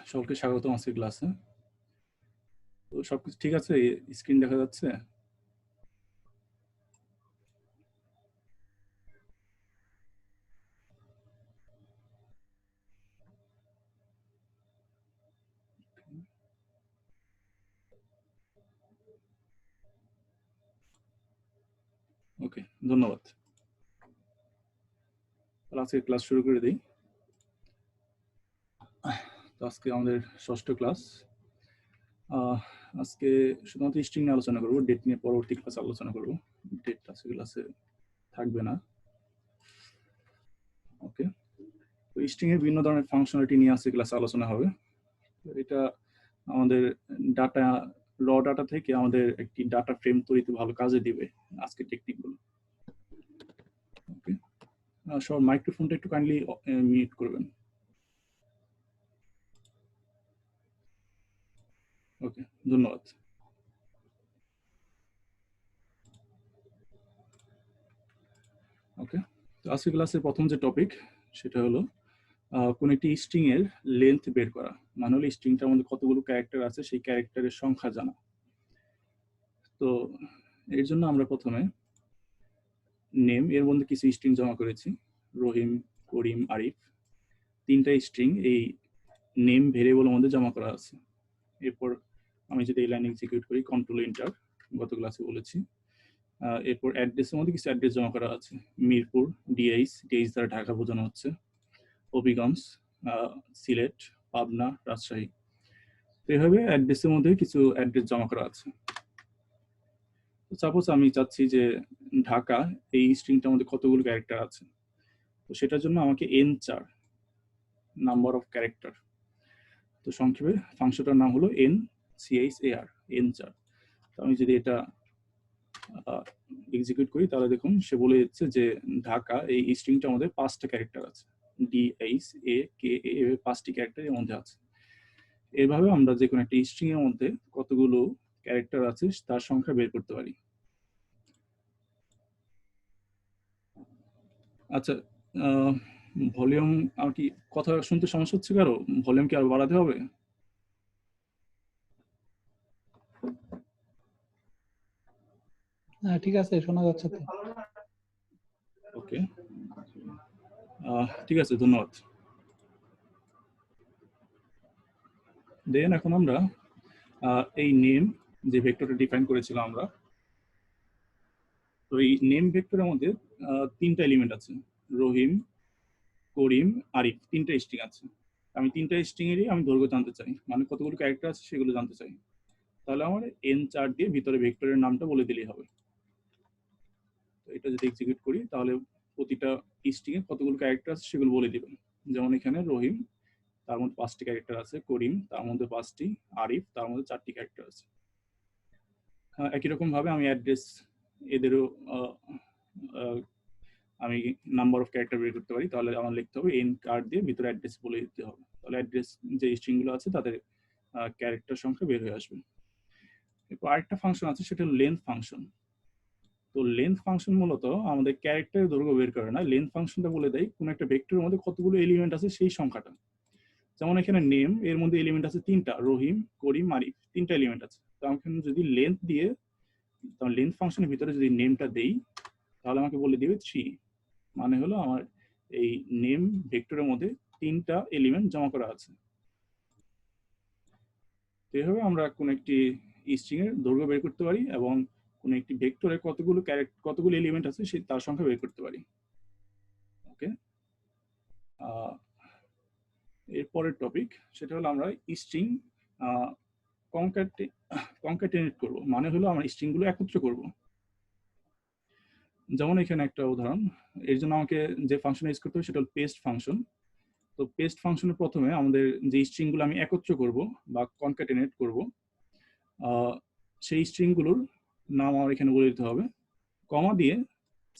সকলকে স্বাগতম আজকের ক্লাসে। তো সবকিছু ঠিক আছে? স্ক্রিন দেখা যাচ্ছে? ওকে, ধন্যবাদ। তাহলে আজকে ক্লাস শুরু করে দিই। তো আজকে আমাদের ষষ্ঠ ক্লাস। আজকে শুধুমাত্র স্ট্রিং নিয়ে আলোচনা করবো, ডেট নিয়ে পরবর্তী ক্লাসে আলোচনা করবো। ডেট আজকে ক্লাসে থাকবে না। ওকে, তো স্ট্রিং এর বিভিন্ন ধরনের ফাংশনালিটি নিয়ে আজকে ক্লাসে আলোচনা হবে। এটা আমাদের ডাটা, র ডাটা থেকে আমাদের একটি ডাটা ফ্রেম তৈরিতে ভালো কাজে দিবে আজকে টেকনিকগুলো। ওকে, সবার মাইক্রোফোনটা একটু কাইন্ডলি মিউট করবেন। ওকে, ধন্যবাদ। ওকে, তো আজকে ক্লাসের প্রথম যে টপিক সেটা হলো কোন একটি স্ট্রিং এর লেন্থ বের করা, মানে হলো স্ট্রিংটার মধ্যে কতগুলো ক্যারেক্টার আছে সেই ক্যারেক্টারের সংখ্যা জানা। তো এর জন্য আমরা প্রথমে নেম এর মধ্যে কিছু স্ট্রিং জমা করেছি, রহিম, করিম, আরিফ, তিনটা স্ট্রিং এই নেম ভেরিয়েবলের মধ্যে জমা করা আছে। এরপর আমি যদি এই লাইন এক্সিকিউট করি, কন্ট্রোল এন্টার, গত ক্লাসে বলেছি। এরপর অ্যাড্রেসের মধ্যে কিছু অ্যাড্রেস জমা করা আছে, মিরপুর, ডিএইচ দ্বারা ঢাকা বোঝানো হচ্ছে, হবিগঞ্জ, সিলেট, পাবনা, রাজশাহী। তো এভাবে অ্যাড্রেসের মধ্যে কিছু অ্যাড্রেস জমা করা আছে। সাপোজ আমি চাচ্ছি যে ঢাকা এই স্ট্রিংটার মধ্যে কতগুলো ক্যারেক্টার আছে, তো সেটার জন্য আমাকে n4 নাম্বার অফ ক্যারেক্টার। তো সংক্ষেপে ফাংশনটার নাম হলো nchar, n4। তো আমি যদি এটা এক্সিকিউট করি তাহলে দেখুন সে বলে দিচ্ছে যে ঢাকা এই স্ট্রিংটার মধ্যে 5টা ক্যারেক্টার আছে, DH A K A এভাবে 5টি ক্যারেক্টার এর মধ্যে আছে। এভাবে আমরা যে কোনো একটা স্ট্রিং এর মধ্যে কতগুলো ক্যারেক্টার আছে তার সংখ্যা বের করতে পারি। আচ্ছা, ভলিউম, আর কি কথা শুনতে সমস্যা হচ্ছে কারো? ভলিউম কি আরো বাড়াতে হবে? হ্যাঁ, ঠিক আছে, শোনা যাচ্ছে তো। ওকে, ঠিক আছে, ধন্যবাদ। দেন এখন আমরা এই নেম যে ভেক্টরটা ডিফাইন করেছিলাম আমরা, তো এই নেম ভেক্টরের মধ্যে 3টা এলিমেন্ট আছে, রহিম, করিম, আরিফ, 3টা স্ট্রিং আছে। আমি 3টা স্ট্রিং এরই আমি দৈর্ঘ্য জানতে চাই, মানে কতগুলো ক্যারেক্টার আছে সেগুলো জানতে চাই। তাহলে আমার n4 দিয়ে ভিতরে ভেক্টরের নামটা বলে দিলেই হবে। তো এটা যদি এক্সিকিউট করি তাহলে প্রতিটা স্ট্রিং এ কতগুলো ক্যারেক্টার আছে সেগুলো বলে দিবেন। যেমন এখানে রহিম, তার মধ্যে 5টি ক্যারেক্টার আছে, করিম তার মধ্যে 5টি, আরিফ তার মধ্যে 4টি ক্যারেক্টার আছে। একই রকম ভাবে আমি অ্যাড্রেস এদেরও আমি নাম্বার অফ ক্যারেক্টার বের করতে পারি। তাহলে আমার লিখতে হবে n কার্ড দিয়ে ভিতরে অ্যাড্রেস বলে দিতে হবে। তাহলে অ্যাড্রেস যে স্ট্রিং গুলো আছে তাদের ক্যারেক্টার সংখ্যা বের হয়ে আসবে। এরপর আরেকটা ফাংশন আছে, সেটা হলো লেন্থ ফাংশন। তো লেন্থ ফাংশন মূলত আমাদের ক্যারেক্টারের দৈর্ঘ্য বের করে না, লেন্থ ফাংশনটা বলে দেয় কোন একটা ভেক্টরের মধ্যে কতগুলো এলিমেন্ট আছে সেই সংখ্যাটা। যেমন এখানে নেম এর মধ্যে এলিমেন্ট আছে 3টা, রহিম, করিম, আরিফ, 3টা এলিমেন্ট আছে। তো আমি যদি লেন্থ দিয়ে, তাহলে লেন্থ ফাংশনের ভিতরে যদি নেমটা দেই তাহলে আমাকে বলে দিবে 3, মানে হলো আমার এই নেম ভেক্টরের মধ্যে 3টা এলিমেন্ট জমা করা আছে। তো এভাবে আমরা কোন একটি স্ট্রিং এর দৈর্ঘ্য বের করতে পারি এবং কোন একটি ভেক্টরে কতগুলো এলিমেন্ট আছে সেই তার সংখ্যা বের করতে পারি। ওকে, এরপরের টপিক সেটা হলো আমরা স্ট্রিং কনক্যাটেনেট করব, মানে হলো আমরা স্ট্রিং গুলো একত্র করব। যেমন এখানে একটা উদাহরণ, এর জন্য আমাকে যে ফাংশন ইউজ করতে হবে সেটা হলো পেস্ট ফাংশন। তো পেস্ট ফাংশনের প্রথমে আমাদের যে স্ট্রিং গুলো আমি একত্র করব বা কনক্যাটেনেট করব, সেই স্ট্রিং গুলোর নাম আমার এখানে বলে দিতে হবে, কমা দিয়ে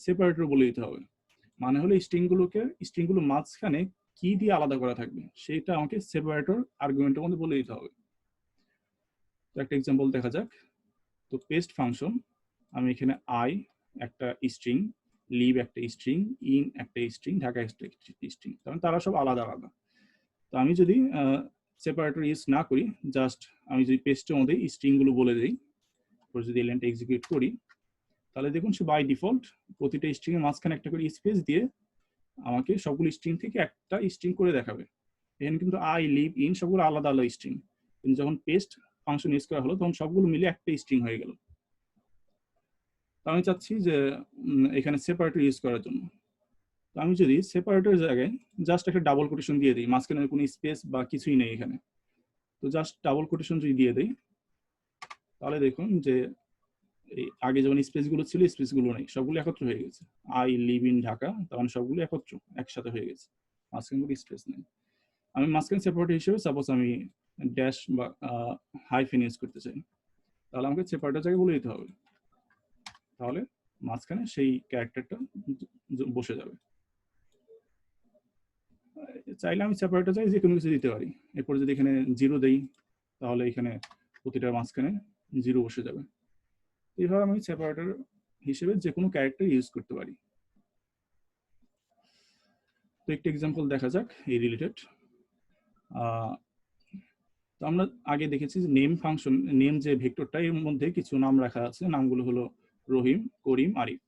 সেপারেটর বলে দিতে হবে। মানে হলো স্ট্রিং গুলো মাঝখানে কি দিয়ে আলাদা করা থাকবে সেটা আমাকে সেপারেটর আর্গুমেন্টের মধ্যে বলে দিতে হবে। তো একটা এক্সাম্পল দেখা যাক। তো পেস্ট ফাংশন, আমি এখানে আই একটা স্ট্রিং, লিভ একটা স্ট্রিং, ইন একটা স্ট্রিং, ঢাকা একটা স্ট্রিং, কারণ তারা সব আলাদা আলাদা। তো আমি যদি সেপারেটর ইউজ না করি, জাস্ট আমি যদি পেস্টের মধ্যে স্ট্রিংগুলো বলে দিই, তারপর যদি এলিমেন্টটা এক্সিকিউট করি, তাহলে দেখুন সে বাই ডিফল্ট প্রতিটা স্ট্রিং এর মাঝখানে একটা করে স্পেস দিয়ে আমাকে সবগুলো স্ট্রিং থেকে একটা স্ট্রিং করে দেখাবে। এখানে কিন্তু আই, লিভ, ইন সবগুলো আলাদা আলাদা স্ট্রিং, কিন্তু যখন পেস্ট ফাংশন ইউজ করা হলো তখন সবগুলো মিলে একটা স্ট্রিং হয়ে গেল। তো আমি চাচ্ছি যে এখানে সেপারেটর ইউজ করার জন্য। তো আমি যদি সেপারেটরের জায়গায় জাস্ট একটা ডাবল কোটেশন দিয়ে দিই, মাঝখানে কোনো স্পেস বা কিছুই নেই এখানে, তো জাস্ট ডাবল কোটেশন যদি দিয়ে দিই, তাহলে দেখুন যে এই আগে যেমন স্পেসগুলো ছিল স্পেসগুলো নেই, সবগুলো একত্র হয়ে গেছে। আই লিভ ইন ঢাকা, তখন সবগুলো একত্র একসাথে হয়ে গেছে, মাঝখানে কোনো স্পেস নেই। আমি মাঝখানে সেপারেটর হিসেবে সাপোজ আমি ড্যাশ বা হাইফেন ইউজ করতে চাই, তাহলে আমাকে সেপারেটর জায়গায় বলে দিতে হবে, তাহলে মাঝখানে সেই ক্যারেক্টারটা বসে যাবে। চাইলে আমি সেপারেটর চাই যে কোনো কিছু দিতে পারি, এরপর যদি এখানে 0 দেই তাহলে এখানে প্রতিটার মাঝখানে 0 বসে যাবে। এইভাবে আমি সেপারেটর হিসেবে যে কোনো ক্যারেক্টার ইউজ করতে পারি। তো একটা এক্সাম্পল দেখা যাক এই রিলেটেড। তো আমরা আগে দেখেছি যে নেম ফাংশন, নেম যে ভেক্টরটা, এর মধ্যে কিছু নাম রাখা আছে, নামগুলো হলো রহিম, করিম, আরিফ।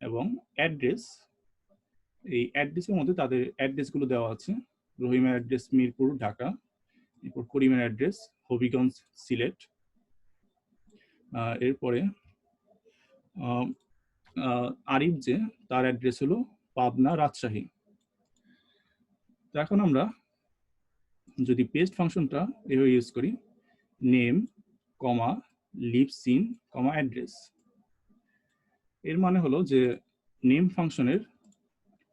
এবং অ্যাড্রেস, এই অ্যাড্রেসের মধ্যে তাদের অ্যাড্রেসগুলো দেওয়া আছে। রহিমের অ্যাড্রেস মিরপুর, ঢাকা। এরপর করিমের অ্যাড্রেস হবিগঞ্জ, সিলেট। এরপরে আরিফ যে, তার অ্যাড্রেস হলো পাবনা, রাজশাহী। তো এখন আমরা যদি পেস্ট ফাংশনটা এভাবে ইউজ করি, নেম কমা লিভ সিন কমা অ্যাড্রেস, এর মানে হলো যে নেম ফাংশনের,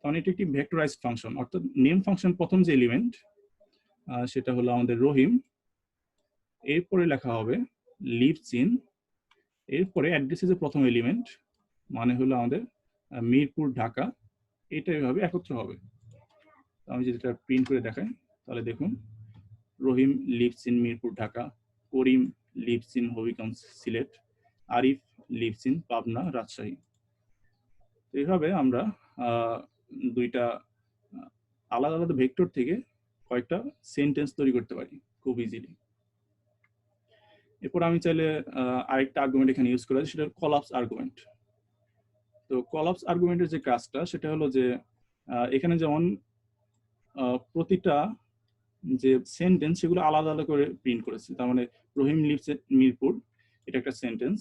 কারণ এটি একটি ভেক্টরাইজড ফাংশন, অর্থাৎ নেম ফাংশন প্রথম যে এলিমেন্ট সেটা হলো আমাদের রহিম, এরপরে লেখা হবে লিভ সিন, এরপরে অ্যাড্রেসের যে প্রথম এলিমেন্ট মানে হলো আমাদের মিরপুর, ঢাকা, এটা এভাবে একত্র হবে। আমি যদি এটা প্রিন্ট করে দেখাই, তাহলে দেখুন Rahim lives in Mirpur, Dhaka, Karim lives in Habiganj, Sylhet, Arif lives in Pabna, Rajshahi. এইভাবে আমরা দুইটা আলাদা আলাদা ভেক্টর থেকে কয়েকটা সেন্টেন্স তৈরি করতে পারি খুব ইজিলি। এরপর আমি চাইলে আরেকটা আর্গুমেন্ট এখানে ইউজ করা যায়, সেটা কলাপস আর্গুমেন্ট। তো কলাপস আর্গুমেন্টের যে কাজটা সেটা হলো যে এখানে যেমন প্রতিটা যে সেন্টেন্স সেগুলো আলাদা আলাদা করে প্রিন্ট করেছে। তার মানে রহিম লিভস মিরপুর, এটা একটা সেন্টেন্স,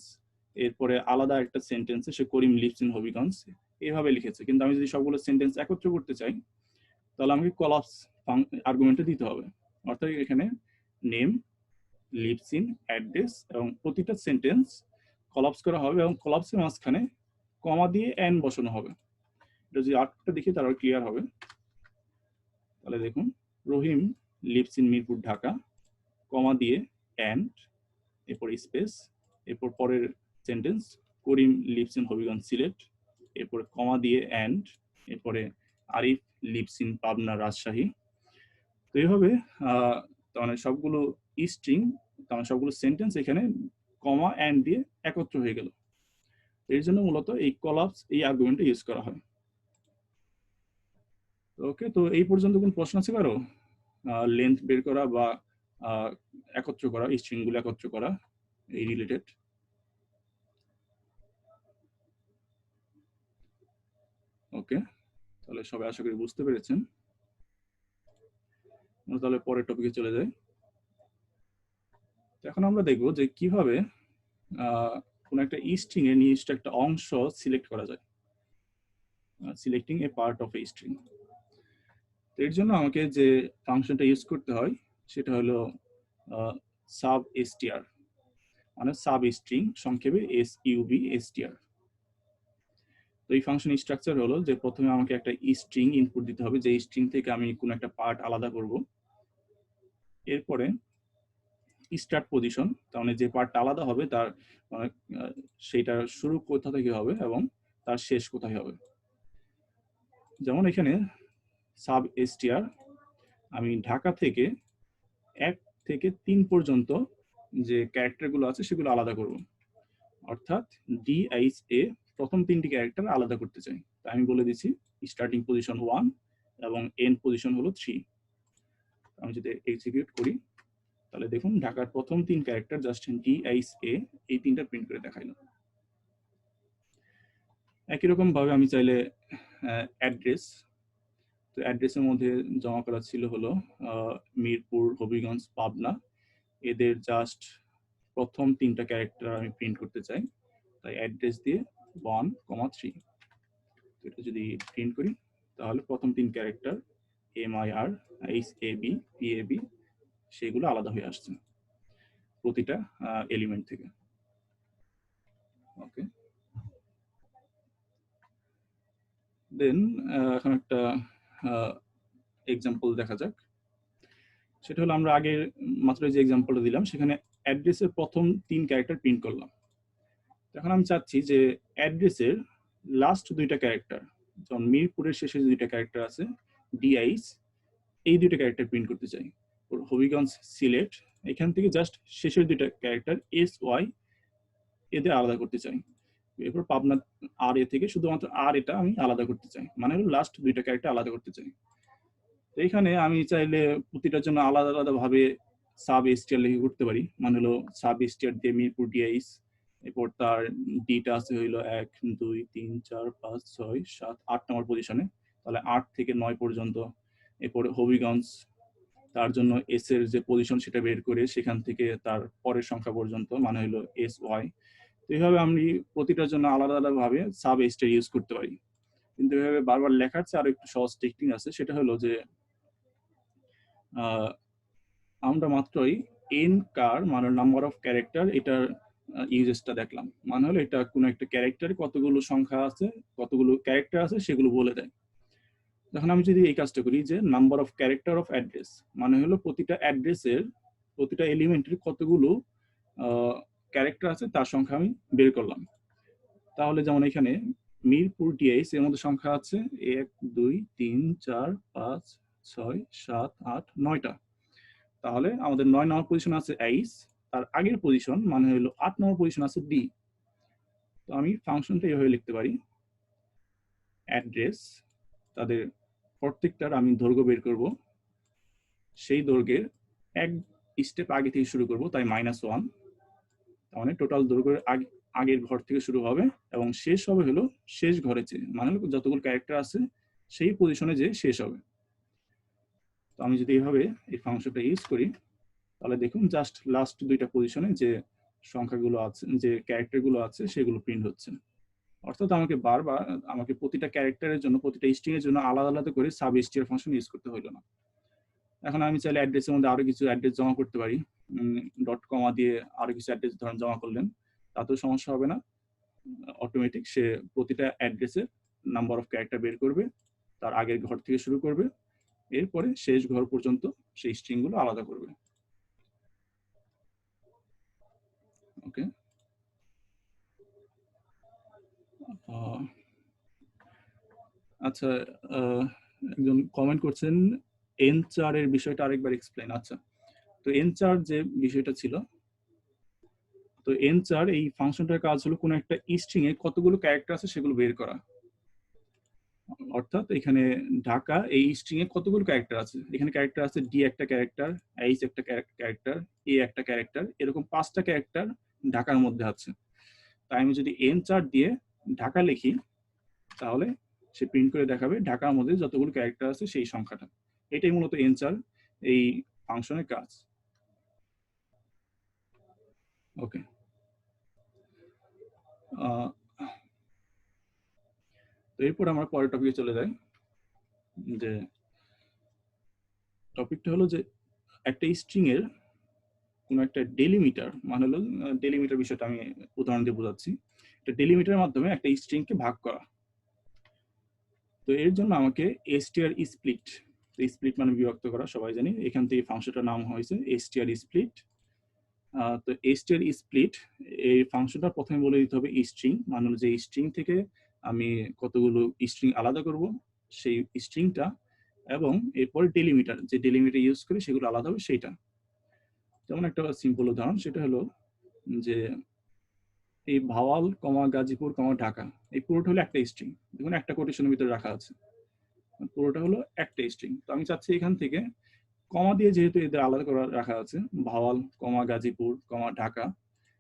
এরপরে আলাদা একটা সেন্টেন্সে সে করিম লিভস ইন হবিগঞ্জ, এইভাবে লিখেছে। কিন্তু আমি যদি সবগুলো সেন্টেন্স একত্র করতে চাই, তাহলে আমাকে কলাপস আর্গুমেন্টে দিতে হবে। অর্থাৎ এখানে নেম, লিভস ইন, অ্যাড্রেস এবং প্রতিটা সেন্টেন্স কলাপস করা হবে এবং কলাপসের মাঝখানে কমা দিয়ে এন বসানো হবে। এটা যদি আর্টটা দেখি তাহলে ক্লিয়ার হবে। তাহলে দেখুন রহিম লিভস ইন মিরপুর, ঢাকা, কমা দিয়ে অ্যান্ড, এরপর স্পেস, এরপর পরের sentence Karim lives in Habiganj, Sylhet, এরপরে কমা দিয়ে অ্যান্ড, এরপরে আরিফ লিভস ইন পাবনা, রাজশাহী। তো এইভাবে মানে সবগুলো স্ট্রিং, মানে সবগুলো সেন্টেন্স এখানে কমা অ্যান্ড দিয়ে একত্র হয়ে গেল। এর জন্য মূলত এই কলাপস এই আর্গুমেন্টটা ইউজ করা হয়। ওকে, তো এই পর্যন্ত কোন প্রশ্ন আছে কারো? লেন্থ বের করা বা একত্র করা, স্ট্রিংগুলো একত্র করা এই রিলেটেড? ওকে, তাহলে সবাই আশা করি বুঝতে পেরেছেন। তাহলে পরের টপিকে চলে যাই। এখন আমরা দেখব যে কিভাবে কোন একটা স্ট্রিং এর নির্দিষ্ট একটা অংশ সিলেক্ট করা যায়, selecting A part of a string. এর জন্য আমাকে যে ফাংশনটা ইউজ করতে হয় সেটা হলো সাব str, মানে সাব স্ট্রিং, সংক্ষেপে SUB str। তো এই ফাংশন স্ট্রাকচার হলো যে প্রথমে আমাকে একটা স্ট্রিং ইনপুট দিতে হবে, যে স্ট্রিং থেকে আমি কোন একটা পার্ট আলাদা করব। এরপরে স্টার্ট পজিশন, তার মানে যে পার্টটা আলাদা হবে তার সেইটা শুরু কোথা থেকে হবে এবং তার শেষ কোথায় হবে। যেমন এখানে সাব str, আমি ঢাকা থেকে 1 থেকে 3 পর্যন্ত যে ক্যারেক্টারগুলো আছে সেগুলো আলাদা করব। অর্থাৎ DIA প্রথম 3টি ক্যারেক্টার আলাদা করতে চাই। তাই আমি বলে দিচ্ছি স্টার্টিং পজিশন 1 এবং এন্ড পজিশন হলো 3। আমি যদি এক্সিকিউট করি তাহলে দেখুন ঢাকার প্রথম 3 ক্যারেক্টার জাস্ট DISA এই 3টা প্রিন্ট করে দেখাইলো। একই রকম ভাবে আমি চাইলে অ্যাড্রেস, তো অ্যাড্রেসের মধ্যে জমা করা ছিল হলো মিরপুর, হবিগঞ্জ, পাবনা, এদের জাস্ট প্রথম 3টা ক্যারেক্টার আমি প্রিন্ট করতে চাই, তাই অ্যাড্রেস দিয়ে 1,3। এটা যদি প্রিন্ট করি তাহলে প্রথম 3 ক্যারেক্টার MIR, HAB, PAB সেগুলো আলাদা হয়ে আসছে প্রতিটা এলিমেন্ট থেকে। ওকে, দেন এখন একটা এক্সাম্পল দেখা যাক। সেটা হলো আমরা আগের মাত্র যে এক্সাম্পলটা দিলাম সেখানে অ্যাড্রেসের প্রথম 3 ক্যারেক্টার প্রিন্ট করলাম। এখন আমি চাচ্ছি যে অ্যাড্রেসের লাস্ট 2টা ক্যারেক্টার, যেমন মিরপুরের শেষে 2টা ক্যারেক্টার আছে DIS, এই 2টা ক্যারেক্টার প্রিন্ট করতে চাই। হবিগঞ্জ, সিলেট, এখান থেকে জাস্ট শেষের 2টা ক্যারেক্টার SY এদের আলাদা করতে চাই। এরপর পাবনা RA থেকে শুধুমাত্র আর এটা আমি আলাদা করতে চাই, মানে হলো লাস্ট 2টা ক্যারেক্টার আলাদা করতে চাই। তো এখানে আমি চাইলে প্রতিটার জন্য আলাদা আলাদা ভাবে সাব এসটিআর লিখে করতে পারি, মানে হলো সাব এসটিআর দিয়ে মিরপুর DIS, এরপর তার ডিটা আছে হইলো 1, 2, 3, 4, 5, 6, 7, 8 নম্বর পজিশনে, তাহলে 8 থেকে 9 পর্যন্ত। এরপরে হবিগঞ্জ, তার জন্য এস এর যে পজিশন সেটা বের করে সেখান থেকে তার পরের সংখ্যা পর্যন্ত, মানে হলো SY। তো এইভাবে আমি প্রতিটার জন্য আলাদা আলাদা ভাবে সাব এসটিআর ইউজ করতে পারি। কিন্তু এভাবে বারবার লেখার চেয়ে আরো একটু সহজ টেকনিক আছে, সেটা হলো যে আমরা মাত্রই এন কার মানে নাম্বার অফ ক্যারেক্টার এটার ইউজেসটা দেখলাম, মানে হলো এটা কোনো একটা ক্যারেক্টারে কতগুলো সংখ্যা আছে, কতগুলো ক্যারেক্টার আছে সেগুলো বলে দেয়। যখন আমি যদি এই কাজটা করি যে number of character of address, মানে হলো প্রতিটা অ্যাড্রেসের প্রতিটা এলিমেন্টের কতগুলো ক্যারেক্টার আছে তার সংখ্যা আমি বের করলাম। তাহলে যেমন এখানে মিরপুর DIS এর মধ্যে সংখ্যা আছে 1, 2, 3, 4, 5, 6, 7, 8, 9টা। তাহলে আমাদের 9 নম্বর পজিশন আছে এইচ, তার আগের পজিশন মানে হলো 8 নম্বর পজিশন আছে ডি। তো আমি ফাংশনটা এইভাবে লিখতে পারি, অ্যাড্রেস, তাদের প্রত্যেকটার আমি দৈর্ঘ্য বের করব, সেই দৈর্ঘ্যের এক স্টেপ আগে থেকে শুরু করব, তাই -1, মানে টোটাল দৈর্ঘ্যের আগের ঘর থেকে শুরু হবে এবং শেষ হবে হলো শেষ ঘরে চেয়ে, মানে হলো যতগুলো ক্যারেক্টার আছে সেই পজিশনে যে শেষ হবে। তো আমি যদি এইভাবে এই ফাংশনটা ইউজ করি তাহলে দেখুন জাস্ট লাস্ট 2টা পজিশনে যে সংখ্যাগুলো আছে, যে ক্যারেক্টারগুলো আছে সেগুলো প্রিন্ট হচ্ছে। অর্থাৎ আমাকে বারবার আমাকে প্রতিটা ক্যারেক্টারের জন্য, প্রতিটা স্ট্রিং এর জন্য আলাদা আলাদা করে সাব এসটিআর ফাংশন ইউজ করতে হলো না। এখন আমি চাইলে অ্যাড্রেসের মধ্যে আরো কিছু অ্যাড্রেস জমা করতে পারি, ডট কমা দিয়ে আরো কিছু অ্যাড্রেস ধরেন জমা করলেন, তাতেও সমস্যা হবে না। অটোমেটিক সে প্রতিটা অ্যাড্রেসের নাম্বার অফ ক্যারেক্টার বের করবে, তার আগের ঘর থেকে শুরু করবে, এরপরে শেষ ঘর পর্যন্ত সেই স্ট্রিং গুলো আলাদা করবে। ওকে, আচ্ছা, একজন কমেন্ট করছেন এনচার এর বিষয়টা আরেকবার এক্সপ্লেইন। আচ্ছা, তো এনচার যে বিষয়টা ছিল, তো এনচার এই ফাংশনটার কাজ হলো কোনো একটা স্ট্রিং এ কতগুলো ক্যারেক্টার আছে সেগুলো বের করা। অর্থাৎ এখানে ঢাকা এই স্ট্রিং এ কতগুলো ক্যারেক্টার আছে, এখানে ক্যারেক্টার আছে ডি একটা ক্যারেক্টার, এইচ একটা ক্যারেক্টার, এ একটা ক্যারেক্টার, এরকম 5টা ক্যারেক্টার ঢাকার মধ্যে আছে। তাই আমি যদি এনচার দিয়ে ঢাকা লিখি তাহলে সে প্রিন্ট করে দেখাবে ঢাকার মধ্যে যতগুলো ক্যারেক্টার আছে সেই সংখ্যাটা। এটাই মূলত এনচার এই ফাংশনের কাজ। ওকে, তো এরপর আমরা পরের টপিকে চলে যাই। যে টপিকটা হলো যে একটা স্ট্রিং এর কোনো একটা ডেলিমিটার, মানে হলো ডেলিমিটার বিষয়টা আমি উদাহরণ দিয়ে বোঝাচ্ছি। একটা ডেলিমিটারের মাধ্যমে একটা স্ট্রিং কে ভাগ করা। তো এর জন্য আমাকে str স্প্লিট, তো স্প্লিট মানে বিভক্ত করা, সবাই জানি, এখান থেকে ফাংশনটার নাম হয়েছে str স্প্লিট। তো str স্প্লিট এই ফাংশনটা প্রথমে বলে দিতে হবে স্ট্রিং, মানে হলো যে স্ট্রিং থেকে আমি কতগুলো স্ট্রিং আলাদা করব সেই স্ট্রিংটা, এবং এরপর ডেলিমিটার, যে ডেলিমিটার ইউজ করে সেগুলো আলাদা হবে সেইটা। যেমন একটা সিম্পল উদাহরণ, সেটা হলো যে এই ভাওয়াল কমা গাজীপুর কমা ঢাকা, এই পুরোটা হলো একটা স্ট্রিং, দেখুন একটা কোটেশনের ভিতরে রাখা আছে, পুরোটা হলো একটা স্ট্রিং। তো আমি চাচ্ছি এখান থেকে কমা দিয়ে যেহেতু এদের আলাদা করে রাখা আছে, ভাওয়াল, কমা গাজীপুর, কমা ঢাকা,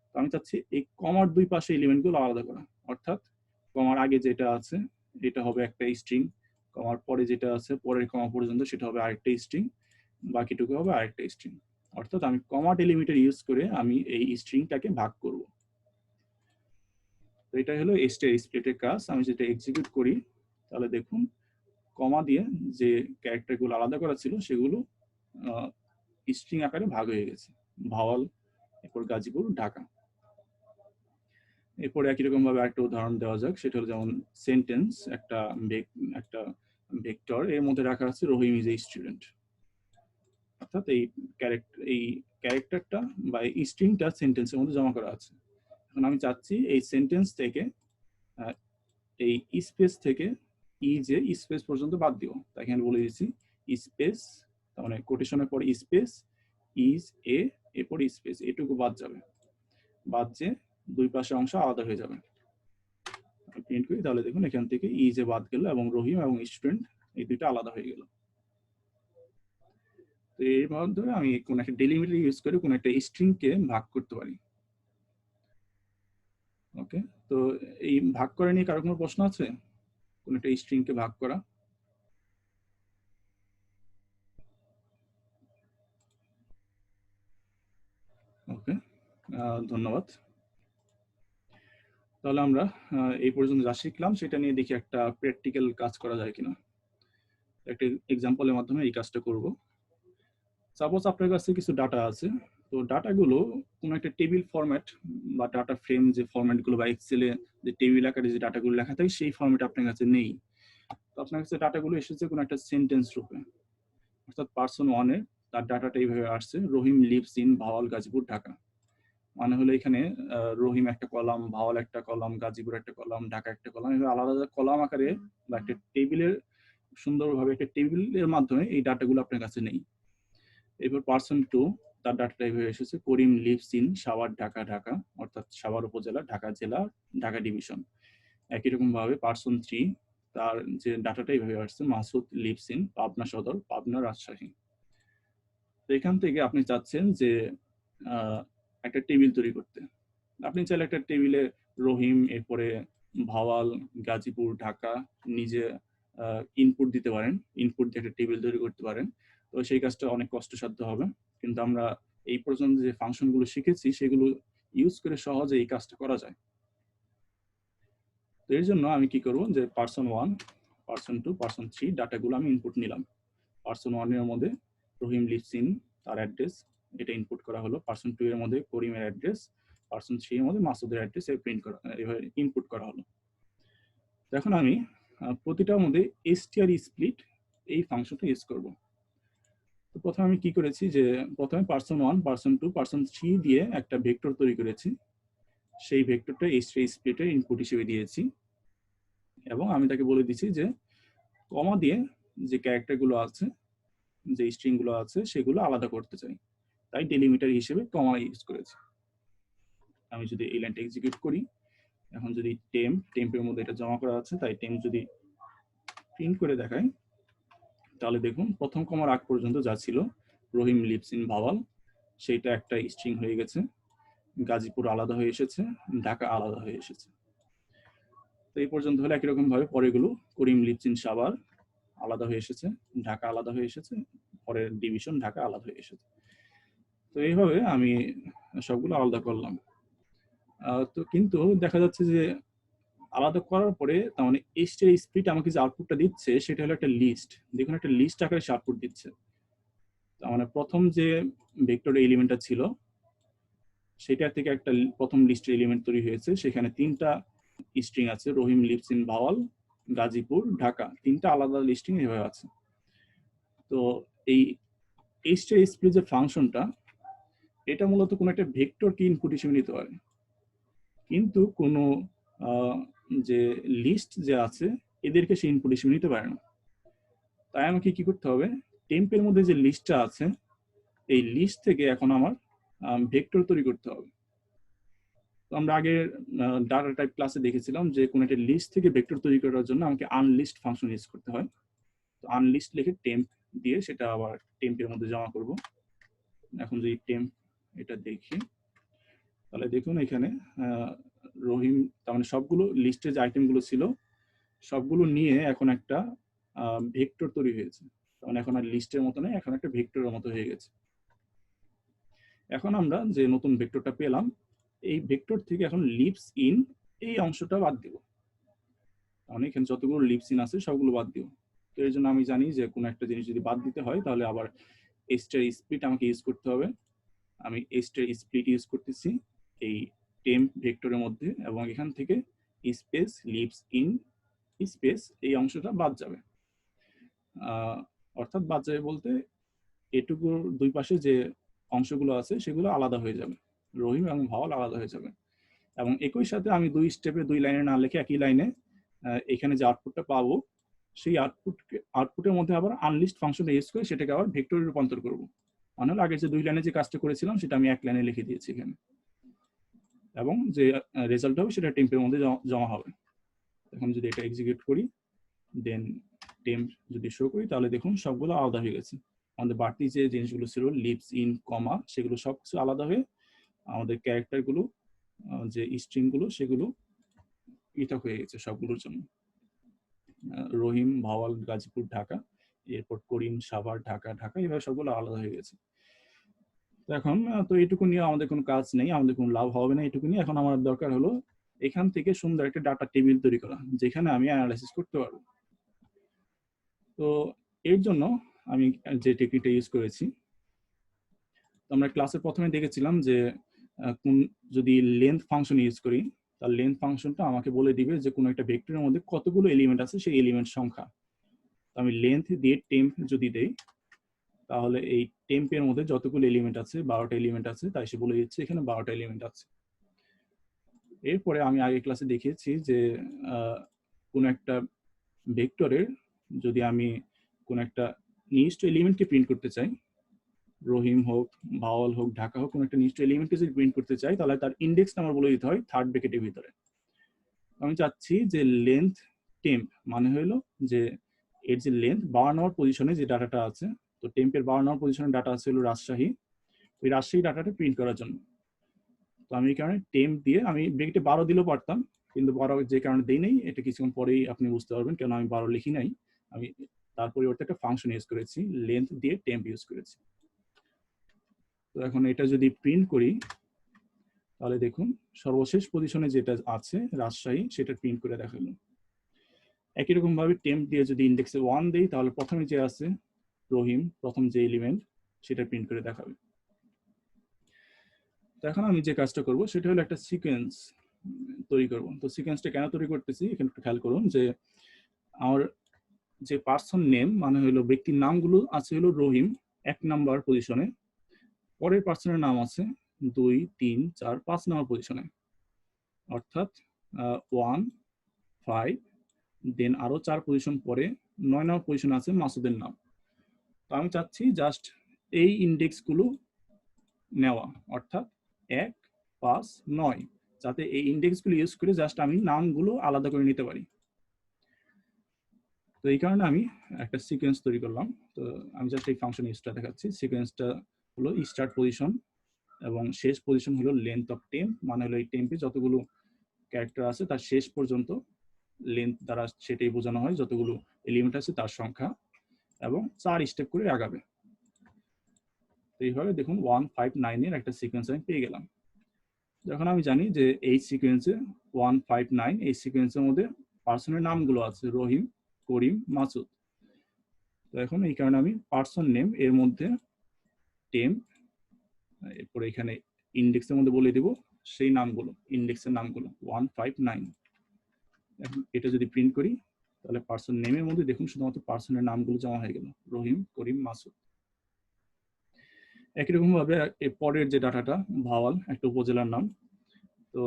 তো আমি চাচ্ছি এই কমার দুই পাশে এলিমেন্টগুলো আলাদা করা। অর্থাৎ কমার আগে যেটা আছে এটা হবে একটা স্ট্রিং, কমার পরে যেটা আছে পরের কমা পর্যন্ত সেটা হবে আরেকটা স্ট্রিং, বাকিটুকু হবে আরেকটা স্ট্রিং। অর্থাৎ আমি কমা ডেলিমিটার ইউজ করে আমি এই স্ট্রিংটাকে ভাগ করব। তো এটা হলো স্টেট স্প্লিটের কাজ। আমি যেটা এক্সিকিউট করি তাহলে দেখুন কমা দিয়ে যে ক্যারেক্টারগুলো আলাদা করা ছিল সেগুলো স্ট্রিং আকারে ভাগ হয়ে গেছে, ভাওয়াল, এরপর গাজীপুর, ঢাকা। এরপর একই রকম ভাবে আরেকটা উদাহরণ দেওয়া যাক, সেটা হলো যেমন সেন্টেন্স একটা ভেক্টর, এর মধ্যে রাখা আছে রহিম ইজ এ স্টুডেন্ট। অর্থাৎ এই ক্যারেক্টারটা বা এই স্ট্রিংটা সেন্টেন্সের মধ্যে জমা করা আছে। এখন আমি চাচ্ছি এই সেন্টেন্স থেকে এই স্পেস থেকে যে স্পেস পর্যন্ত বাদ দিব। তাই এখানে বলে দিয়েছি স্পেস, তার মানে কোটেশনের পর স্পেস, ইজ এ, এরপর স্পেস, এটুকু বাদ যাবে, বাদ যে দুই পাশের অংশ আলাদা হয়ে যাবে। প্রিন্ট করি তাহলে দেখুন এখান থেকে ইজ এ বাদ গেল এবং রহিম এবং স্টুডেন্ট এই দুইটা আলাদা হয়ে গেল। তো এর মাধ্যমে আমি কোন একটা ডেলিমিটার ইউজ করে কোন একটা স্ট্রিং কে ভাগ করতে পারি। ওকে, তো এই ভাগ করা নিয়ে কারো কোনো প্রশ্ন আছে? কোন একটা স্ট্রিং কে ভাগ করা? ওকে, ধন্যবাদ। তাহলে আমরা এই পর্যন্ত যা শিখলাম সেটা নিয়ে দেখি একটা প্র্যাকটিক্যাল কাজ করা যায় কিনা। একটা এক্সাম্পলের মাধ্যমে এই কাজটা করব। সাপোজ আপনার কাছে কিছু ডাটা আছে, তো ডাটাগুলো কোনো একটা টেবিল ফরম্যাট বা ডাটা ফ্রেম যে ফরম্যাটগুলো বা এক্সেলে যে টেবিল আকারে যে ডাটাগুলো লেখা থাকে সেই ফরম্যাট আপনার কাছে নেই। তো আপনার কাছে ডাটাগুলো এসেছে কোনো একটা সেন্টেন্স রূপে। অর্থাৎ পার্সন 1 এর তার ডাটাটা এইভাবে আসছে, রহিম লিভস ইন ভাওয়াল, গাজীপুর, ঢাকা। মানে হলো এখানে রহিম একটা কলাম, ভাওয়াল একটা কলাম, গাজীপুর একটা কলাম, ঢাকা একটা কলাম, এভাবে আলাদা আলাদা কলাম আকারে বা একটা টেবিলের সুন্দরভাবে একটা টেবিলের মাধ্যমে এই ডাটাগুলো আপনার কাছে নেই। এরপর পার্সন 2 তার ডাটাটা এইভাবে এসেছে, করিম লিভস ইন সাভার, ঢাকা, ঢাকা, অর্থাৎ সাভার উপজেলা, ঢাকা জেলা, ঢাকা ডিভিশন। একই রকম ভাবে পার্সন 3 তার যে ডাটাটা এইভাবে আসছে, মাসুদ লিভস ইন পাবনা সদর, পাবনা, রাজশাহী। তো এখান থেকে আপনি চাচ্ছেন যে একটা টেবিল তৈরি করতে। আপনি চাইলে একটা টেবিলে রহিম, এরপরে ভাওয়াল, গাজীপুর, ঢাকা নিজে ইনপুট দিতে পারেন, ইনপুট দিয়ে একটা টেবিল তৈরি করতে পারেন। তো সেই কাজটা অনেক কষ্টসাধ্য হবে, কিন্তু আমরা এই পর্যন্ত যে ফাংশনগুলো শিখেছি সেগুলো ইউজ করে সহজে এই কাজটা করা যায়। তো এর জন্য আমি কি করব, যে পার্সন 1, পার্সন 2, পার্সন 3 ডাটাগুলো আমি ইনপুট নিলাম। পার্সন 1 এর মধ্যে রহিম লিভস ইন তার অ্যাড্রেস, এটা ইনপুট করা হলো। পার্সন 2 এর মধ্যে করিমের অ্যাড্রেস, পার্সন 3 এর মধ্যে মাসুদের অ্যাড্রেস প্রিন্ট করা, এভাবে ইনপুট করা হলো। এখন আমি প্রতিটার মধ্যে str স্প্লিট এই ফাংশনটা ইউজ করব। তো প্রথমে আমি কি করেছি, যে প্রথমে পার্সন 1, পার্সন 2, পার্সন 3 দিয়ে একটা ভেক্টর তৈরি করেছি। সেই ভেক্টরটা str স্প্লিটের ইনপুট হিসেবে দিয়েছি এবং আমি তাকে বলে দিচ্ছি যে কমা দিয়ে যে ক্যারেক্টারগুলো আছে, যে স্ট্রিং গুলো আছে সেগুলো আলাদা করতে চাই, তাই ডেলিমিটার হিসেবে কমা ইউজ করেছি। আমি যদি এই লাইনটা এক্সিকিউট করি, এখন যদি টেম্পের মধ্যে এটা জমা করা আছে, তাই টেম্প যদি প্রিন্ট করে দেখাই তাহলে দেখুন প্রথম কমার আগ পর্যন্ত যা ছিল রহিম লিভস ইন ভাওয়াল, সেইটা একটা স্ট্রিং হয়ে গেছে, গাজীপুর আলাদা হয়ে এসেছে, ঢাকা আলাদা হয়ে এসেছে। তো এই পর্যন্ত হলে একই রকম ভাবে পরেগুলো করিম লিভস ইন সাভার আলাদা হয়ে এসেছে, ঢাকা আলাদা হয়ে এসেছে, পরের ডিভিশন ঢাকা আলাদা হয়ে এসেছে। তো এইভাবে আমি সবগুলো আলাদা করলাম। তো কিন্তু দেখা যাচ্ছে যে আলাদা করার পরে তার মানে এর স্প্লিট আমাকে যে আউটপুটটা দিচ্ছে সেটা হলো একটা লিস্ট। দেখুন একটা লিস্ট আকারে সে আউটপুট দিচ্ছে। তার মানে প্রথম যে ভেক্টর এলিমেন্টটা ছিল সেটা থেকে একটা প্রথম লিস্টের এলিমেন্ট তৈরি হয়েছে, সেখানে 3টা স্ট্রিং আছে, রহিম লিভস ইন ভাওয়াল, গাজীপুর, ঢাকা, 3টা আলাদা লিস্টিং এভাবে আছে। তো এই এর স্প্লিট যে ফাংশনটা, এটা মূলত কোনো একটা ভেক্টরকে ইনপুট হিসেবে নিতে পারে, কিন্তু কোনো যে লিস্ট যে আছে এদেরকে সে ইনপুট হিসেবে নিতে পারে না। তাই আমাকে কি করতে হবে, টেম্পের মধ্যে যে লিস্টটা আছে এই লিস্ট থেকে এখন আমার ভেক্টর তৈরি করতে হবে। তো আমরা আগে ডাটা টাইপ ক্লাসে দেখেছিলাম যে কোনো একটা লিস্ট থেকে ভেক্টর তৈরি করার জন্য আমাকে আনলিস্ট ফাংশন ইউজ করতে হয়। তো আনলিস্ট লিখে টেম্প দিয়ে সেটা আবার টেম্পের মধ্যে জমা করব। এখন যদি টেম্প এটা দেখি, তাহলে দেখুন এখানে রহিম, তার মানে সবগুলো লিস্টে যে আইটেমগুলো ছিল সবগুলো নিয়ে এখন একটা ভেক্টর তৈরি হয়েছে। কারণ এখন আর লিস্টের মতো নেই, এখন একটা ভেক্টরের মতো হয়ে গেছে। এখন আমরা যে নতুন ভেক্টরটা পেলাম, এই ভেক্টর থেকে এখন লিভস ইন এই অংশটা বাদ দিব। মানে এখানে যতগুলো লিভস ইন আছে সবগুলো বাদ দিব। তো এর জন্য আমি জানি যে কোনো একটা জিনিস যদি বাদ দিতে হয় তাহলে আবার স্টার স্প্লিট আমাকে ইউজ করতে হবে। আমি স্টার স্প্লিট ইউজ করতেছি এই টেম্প ভেক্টরের মধ্যে, এবং এখান থেকে স্পেস লিভস ইন স্পেস এই অংশটা বাদ যাবে। অর্থাৎ বাদ যাবে বলতে এটুকুর দুই পাশে যে অংশগুলো আছে সেগুলো আলাদা হয়ে যাবে, রহিম এবং ভাওয়াল আলাদা হয়ে যাবে। এবং একই সাথে আমি দুই স্টেপে দুই লাইনে না লিখে একই লাইনে এখানে যে আউটপুটটা পাবো সেই আউটপুটের মধ্যে আবার আনলিস্ট ফাংশনটা ইউজ করে সেটাকে আবার ভেক্টরে রূপান্তর করব। মানে হলো আগে যে দুই লাইনে যে কাজটা করেছিলাম সেটা আমি এক লাইনে লিখে দিয়েছি এখানে, এবং যে রেজাল্ট হবে সেটা টেম্পের মধ্যে জমা হবে। এখন যদি এটা এক্সিকিউট করি, দেন টেম্প যদি শো করি, তাহলে দেখুন সবগুলো আলাদা হয়ে গেছে। আমাদের বাড়তি যে জিনিসগুলো ছিল লিভস ইন কমা, সেগুলো সবকিছু আলাদা হয়ে আমাদের ক্যারেক্টারগুলো যে স্ট্রিংগুলো সেগুলো পৃথক হয়ে গেছে সবগুলোর জন্য। রহিম, ভাওয়াল, গাজীপুর, ঢাকা, এরপর করিম, সাভার, ঢাকা, এইভাবে সবগুলো আলাদা হয়ে গেছে। তো এখন তো এইটুকু নিয়ে আমাদের কোনো কাজ নেই, আমাদের কোনো লাভ হবে না এইটুকু নিয়ে। এখন আমার দরকার হলো এখান থেকে সুন্দর একটা ডাটা টেবিল তৈরি করা, যেখানে আমি অ্যানালাইসিস করতে পারবো। তো এর জন্য আমি যে টেকনিকটা ইউজ করেছি, তো আমরা ক্লাসে প্রথমে দেখেছিলাম যে কোন যদি লেন্থ ফাংশন ইউজ করি, তার লেন্থ ফাংশনটা আমাকে বলে দিবে যে কোনো একটা ভেক্টরের মধ্যে কতগুলো এলিমেন্ট আছে সেই এলিমেন্ট সংখ্যা। তো আমি লেন্থ দিয়ে টেম্প যদি দেই, তাহলে এই টেম্পের মধ্যে যতগুলো এলিমেন্ট আছে 12টা এলিমেন্ট আছে, তাই সে বলে দিচ্ছে এখানে 12টা এলিমেন্ট আছে। এরপরে আমি আগে ক্লাসে দেখিয়েছি যে কোন একটা ভেক্টরের যদি আমি কোন একটা নির্দিষ্ট এলিমেন্টকে প্রিন্ট করতে চাই, রহিম হোক, ভাওয়াল হোক, ঢাকা হোক, কোন একটা নির্দিষ্ট এলিমেন্টকে যদি প্রিন্ট করতে চাই, তাহলে তার ইন্ডেক্সটা আমার বলে দিতে হয় থার্ড ব্র্যাকেটের ভিতরে। আমি চাচ্ছি যে লেন্থ টেম্প মানে হলো যে এর যে লেন্থ 12 নম্বর পজিশনে যে ডাটাটা আছে, তো টেম্পের 12 নম্বর পজিশনের ডাটা আছে হলো রাজশাহী, ওই রাজশাহী ডাটাটা প্রিন্ট করার জন্য। তো আমি এই কারণে টেম্প দিয়ে, আমি ব্রেকেটে 12 দিলেও পারতাম, কিন্তু 12 যে কারণে দেই নাই এটা কিছুক্ষণ পরেই আপনি বুঝতে পারবেন কেন আমি 12 লিখি নাই। আমি তার পরিবর্তে একটা ফাংশন ইউজ করেছি, লেন্থ দিয়ে টেম্প ইউজ করেছি। তো এখন এটা যদি প্রিন্ট করি, তাহলে দেখুন সর্বশেষ পজিশনে যেটা আছে রাজশাহী সেটা প্রিন্ট করে দেখালো। একই রকম ভাবে টেম্প দিয়ে যদি ইন্ডেক্সে 1 দেই, তাহলে প্রথমে যে আছে রহিম, প্রথম যে এলিমেন্ট সেটা প্রিন্ট করে দেখাবে। তো এখন আমি যে কাজটা করব সেটা হলো একটা সিকোয়েন্স তৈরি করব। তো সিকোয়েন্সটা কেন তৈরি করতেছি এখানে একটু খেয়াল করুন যে আমার যে পার্সন নেম মানে হলো ব্যক্তির নামগুলো আছে হলো রহিম 1 নাম্বার পজিশনে, পরের পার্সনের নাম আছে 2, 3, 4, 5 নাম্বার পজিশনে, অর্থাৎ 1, 5, দেন আরো 4 পজিশন পরে 9 নাম্বার পজিশনে আছে মাসুদের নাম। তো আমি চাচ্ছি জাস্ট এই ইন্ডেক্সগুলো নেওয়া, অর্থাৎ 1, 5, 9, যাতে এই ইন্ডেক্সগুলো ইউজ করে জাস্ট আমি নামগুলো আলাদা করে নিতে পারি। তো এই কারণে আমি একটা সিকোয়েন্স তৈরি করলাম। তো আমি জাস্ট এই ফাংশন ইউজটা দেখাচ্ছি। সিকোয়েন্সটা হলো স্টার্ট পজিশন এবং শেষ পজিশন হলো লেন্থ অফ টেম্প, মানে হলো এই টেম্পে যতগুলো ক্যারেক্টার আছে তার শেষ পর্যন্ত লেন্থ দ্বারা সেটাই বোঝানো হয়, যতগুলো এলিমেন্ট আছে তার সংখ্যা, এবং 4 স্টেপ করে আগাবে। তো এইভাবে দেখুন 1, 5, 9 এর একটা সিকোয়েন্স আমি পেয়ে গেলাম। যখন আমি জানি যে এই সিকোয়েন্সে 1, 5, 9 এই সিকোয়েন্সের মধ্যে পার্সনের নামগুলো আছে রহিম, করিম, মাসুদ। তো এখন এই কারণে আমি পার্সন নেম এর মধ্যে টেম্প, এরপরে এখানে ইন্ডেক্সের মধ্যে বলে দিব সেই নামগুলো, ইন্ডেক্সের নামগুলো 1, 5, 9। এখন এটা যদি প্রিন্ট করি, তাহলে পার্সন নেমের মধ্যে দেখুন শুধুমাত্র পার্সনের নামগুলো জমা হয়ে গেল, রহিম, করিম, মাসুদ। একই রকম ভাবে পরের যে ডাটাটা ভাওয়াল, একটা উপজেলার নাম, তো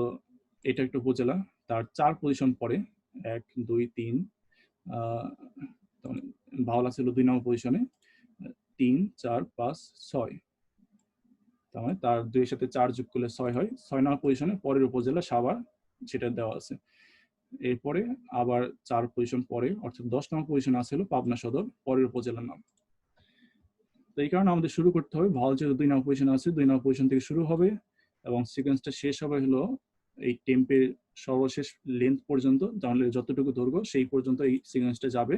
এটা একটা উপজেলা, তার 4 পজিশন পরে 1, 2, 3, ভাওয়াল আছে 2 নম্বর পজিশনে, 3, 4, 5, 6, তার মানে তার 2 এর সাথে 4 যোগ করলে 6 হয়। 6 নম্বর পজিশনে পরের উপজেলা সাভার, সেটা দেওয়া আছে। এরপরে আবার 4 পজিশন পরে অর্থাৎ 10 নম্বর পজিশনে আছে হলো পাবনা সদর, পরের উপজেলার নাম। এই কারণে আমাদের শুরু করতে হবে ভাল যেহেতু 2 নম্বর পজিশন আছে 2 নম্বর পজিশন থেকে শুরু হবে এবং সিকোয়েন্সটা শেষ হবে হলো এই টেম্পের সর্বশেষ লেন্থ পর্যন্ত, তাহলে যতটুকু দৈর্ঘ্য সেই পর্যন্ত এই সিকোয়েন্সটা যাবে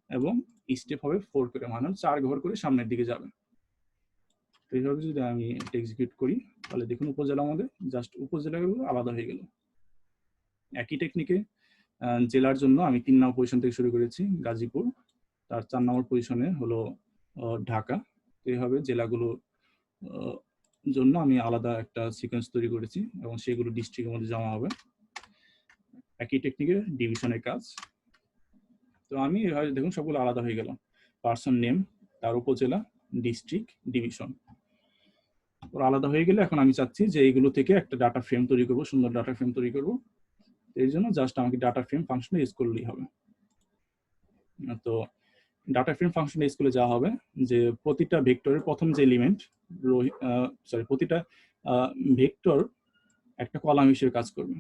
এবং স্টেপ হবে 4 করে, মানে 4 ঘর করে সামনের দিকে যাবে। তো এইভাবে যদি আমি এটা এক্সিকিউট করি তাহলে দেখুন উপজেলা আমাদের জাস্ট উপজেলাগুলো আলাদা হয়ে গেল। একই টেকনিকে জেলার জন্য আমি 3 নম্বর পজিশন থেকে শুরু করেছি গাজীপুর, তার 4 নম্বর পজিশনে হলো ঢাকা। তো এইভাবে জেলাগুলো জন্য আমি আলাদা একটা সিকোয়েন্স তৈরি করেছি এবং সেগুলো ডিস্ট্রিক্টের মধ্যে জমা হবে। একই টেকনিকে ডিভিশনের কাজ। তো আমি এভাবে দেখুন সবগুলো আলাদা হয়ে গেল, পার্সন নেম, তার উপজেলা, ডিস্ট্রিক্ট, ডিভিশন ওরা আলাদা হয়ে গেলে এখন আমি চাচ্ছি যে এইগুলো থেকে একটা ডাটা ফ্রেম তৈরি করব, সুন্দর ডাটা ফ্রেম তৈরি করব। এর জন্য জাস্ট আমাকে ডাটা ফ্রেম ফাংশন ইউজ করলেই হবে। তো ডাটা ফ্রেম ফাংশন ইউজ করলে যা হবে যে প্রতিটা ভেক্টরের প্রথম যে এলিমেন্ট প্রতিটা ভেক্টর একটা কলাম হিসেবে কাজ করবে।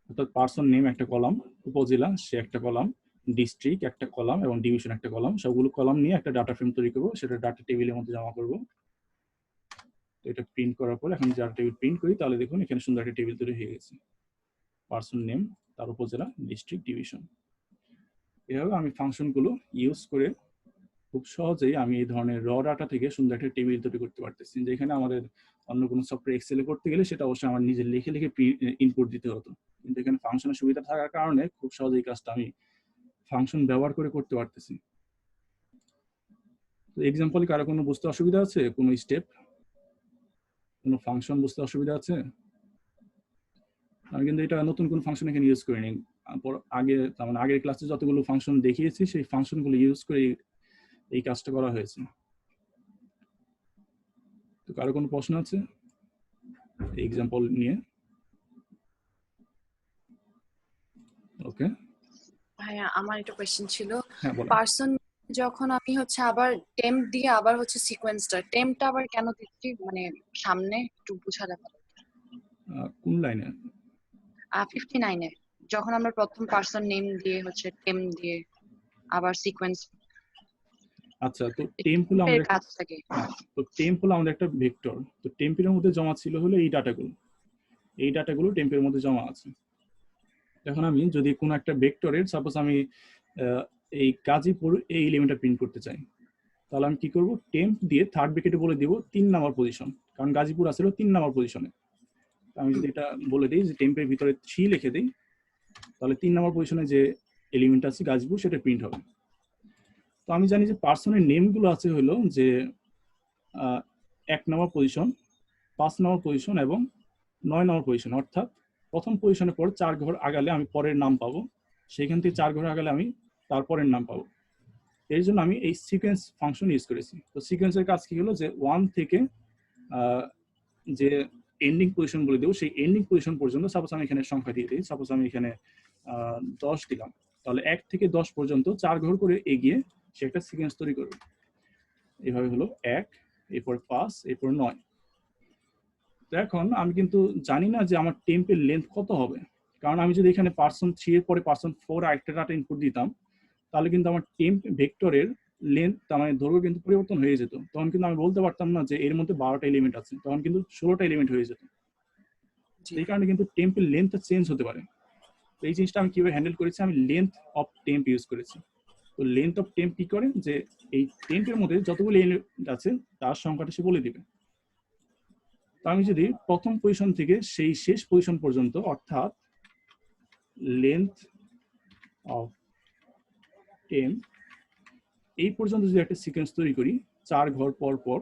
অর্থাৎ পার্সন নেম একটা কলাম, উপজেলা সে একটা কলাম, ডিস্ট্রিক্ট একটা কলাম এবং ডিভিশন একটা কলাম, সবগুলো কলাম নিয়ে একটা ডাটা ফ্রেম তৈরি করব, সেটা ডাটা টেবিলের মধ্যে জমা করব। এটা প্রিন্ট করার পর এখন ডাটা টেবিল প্রিন্ট করি তাহলে দেখুন এখানে সুন্দর একটা টেবিল তৈরি হয়ে গেছে, পার্সন নেম, তার উপজেলা, ডিস্ট্রিক্ট, ডিভিশন। এভাবে আমি ফাংশনগুলো ইউজ করে খুব সহজেই আমি এই ধরনের র ডাটা থেকে সুন্দর একটা টেবিল তৈরি করতে পারতেছি, যেখানে আমাদের অন্য কোনো সফটওয়্যার এক্সেলে করতে গেলে সেটা অবশ্যই আমার নিজে লিখে লিখে ইনপুট দিতে হতো, কিন্তু এখানে ফাংশনের সুবিধা থাকার কারণে খুব সহজেই কাজটা আমি ফাংশন ব্যবহার করে করতে পারতেছি। তো এক্সাম্পল কারো কোনো বুঝতে অসুবিধা আছে, কোনো স্টেপ, কোনো ফাংশন বুঝতে অসুবিধা আছে? আমি কিন্তু এটা নতুন কোন ফাংশন এখানে ইউজ করিনি, আগে তার মানে আগের ক্লাসে যতগুলো ফাংশন দেখিয়েছি সেই ফাংশনগুলো ইউজ করে এই কাজটা করা হয়েছে। তো কারো কোনো প্রশ্ন আছে এক্সাম্পল নিয়ে? ওকে, ভাইয়া আমার একটা কোশ্চেন ছিল, হ্যাঁ বলেন। পার্সন যখন আমি হচ্ছে আবার টেম্প দিয়ে আবার হচ্ছে সিকোয়েন্সটা, টেম্পটা আবার কেন দিচ্ছি মানে সামনে একটু বোঝালে ভালো। কোন লাইনে? 59 এ যখন আমরা প্রথম পার্সন নেম দিয়ে হচ্ছে টেম্প দিয়ে আবার সিকোয়েন্স। আচ্ছা, তো টেম্প হলো আমাদের কাজটাকে, তো টেম্প হলো আমাদের একটা ভেক্টর, তো টেম্পের মধ্যে জমা ছিল হলো এই ডাটাগুলো টেম্পের মধ্যে জমা আছে। এখন আমি যদি কোনো একটা ভেক্টরের সাপোজ আমি এই গাজীপুর এই এলিমেন্টটা প্রিন্ট করতে চাই, তাহলে আমি কি করব, টেম্প দিয়ে থার্ড ব্র্যাকেটে বলে দিব 3 নম্বর পজিশন, কারণ গাজীপুর আছে 3 নম্বর পজিশনে। আমি যদি এটা বলে দিই যে টেম্পের ভিতরে 3 লিখে দিই, তাহলে 3 নম্বর পজিশনে যে এলিমেন্ট আছে গাজীপুর সেটা প্রিন্ট হবে। তো আমি জানি যে পার্সনের নেমগুলো আছে হলো যে 1 নম্বর পজিশন, 5 নম্বর পজিশন এবং 9 নম্বর পজিশন, অর্থাৎ প্রথম পজিশনের পর 4 ঘর আগালে আমি পরের নাম পাবো, সেখান থেকে 4 ঘর আগালে আমি তারপরের নাম পাবো। এর জন্য আমি এই সিকোয়েন্স ফাংশন ইউজ করেছি। তো সিকোয়েন্সের কাজ কি হলো যে 1 থেকে যে এন্ডিং পজিশন বলে দেবো সেই এন্ডিং পজিশন পর্যন্ত, সাপোজ আমি এখানে সংখ্যা দিয়ে দিই, সাপোজ আমি এখানে 10 দিলাম, তাহলে 1 থেকে 10 পর্যন্ত 4 ঘর করে এগিয়ে সে একটা সিকোয়েন্স তৈরি করবে। এইভাবে হলো 1, এরপর 5, এরপর 9। তো এখন আমি কিন্তু জানি না যে আমার টেম্পের লেন্থ কত হবে, কারণ আমি যদি এখানে পার্সন 3 এর পরে পার্সন 4 আরেকটা ডাটা ইনপুট দিতাম তাহলে কিন্তু আমার টেম্প ভেক্টরের লেন্থ তার মানে দৈর্ঘ্য কিন্তু পরিবর্তন হয়ে যেত। তখন কিন্তু আমি বলতে পারতাম না যে এর মধ্যে 12টা এলিমেন্ট আছে, তখন কিন্তু 16টা এলিমেন্ট হয়ে যেত। এই কারণে কিন্তু টেম্পের লেন্থটা চেঞ্জ হতে পারে। তো এই জিনিসটা আমি কিভাবে হ্যান্ডেল করেছি, আমি লেন্থ অফ টেম্প ইউজ করেছি। তো লেন্থ অফ টেম্প কি করে, যে এই টেম্পের মধ্যে যতগুলো এলিমেন্ট আছে তার সংখ্যাটা সে বলে দিবে। তো আমি যদি প্রথম পজিশন থেকে সেই শেষ পজিশন পর্যন্ত, অর্থাৎ লেন্থ অফ টেম্প এই পর্যন্ত যদি একটা সিকোয়েন্স তৈরি করি 4 ঘর পর পর,